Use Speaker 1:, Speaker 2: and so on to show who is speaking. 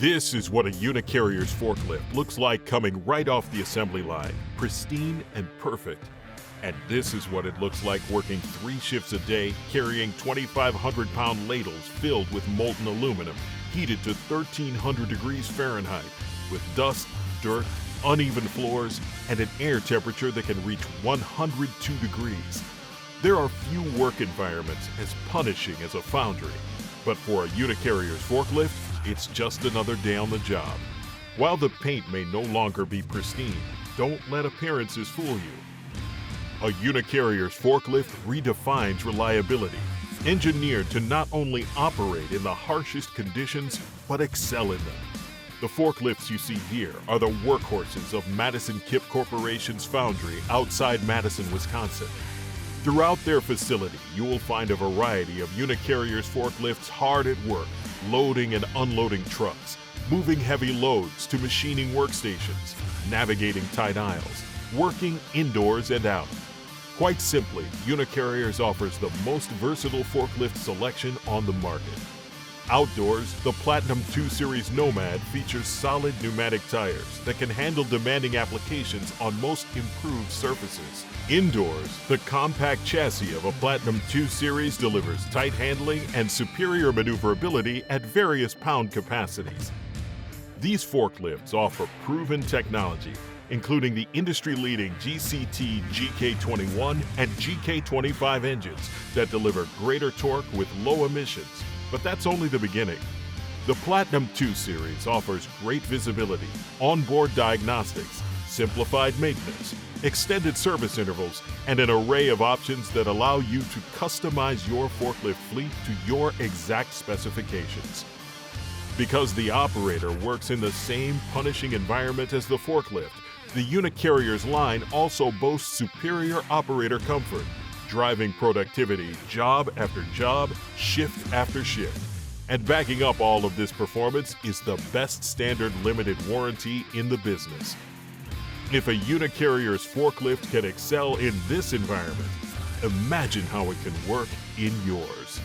Speaker 1: This is what a UniCarriers forklift looks like coming right off the assembly line, pristine and perfect. And this is what it looks like working 3 shifts a day, carrying 2,500-pound ladles filled with molten aluminum, heated to 1,300 degrees Fahrenheit, with dust, dirt, uneven floors, and an air temperature that can reach 102 degrees. There are few work environments as punishing as a foundry, but for a UniCarriers forklift, it's just another day on the job. While the paint may no longer be pristine, don't let appearances fool you. A UniCarriers forklift redefines reliability, engineered to not only operate in the harshest conditions, but excel in them. The forklifts you see here are the workhorses of Madison-Kipp Corporation's foundry outside Madison, Wisconsin. Throughout their facility, you will find a variety of UniCarriers forklifts hard at work, loading and unloading trucks, moving heavy loads to machining workstations, navigating tight aisles, working indoors and out. Quite simply, UniCarriers offers the most versatile forklift selection on the market. Outdoors, the Platinum 2 Series Nomad features solid pneumatic tires that can handle demanding applications on most improved surfaces. Indoors, the compact chassis of a Platinum 2 Series delivers tight handling and superior maneuverability at various pound capacities. These forklifts offer proven technology, including the industry-leading GCT GK21 and GK25 engines that deliver greater torque with low emissions. But that's only the beginning. The Platinum 2 Series offers great visibility, onboard diagnostics, simplified maintenance, extended service intervals, and an array of options that allow you to customize your forklift fleet to your exact specifications. Because the operator works in the same punishing environment as the forklift, the UniCarriers line also boasts superior operator comfort, driving productivity job after job, shift after shift. And backing up all of this performance is the best standard limited warranty in the business. If a UniCarriers forklift can excel in this environment, imagine how it can work in yours.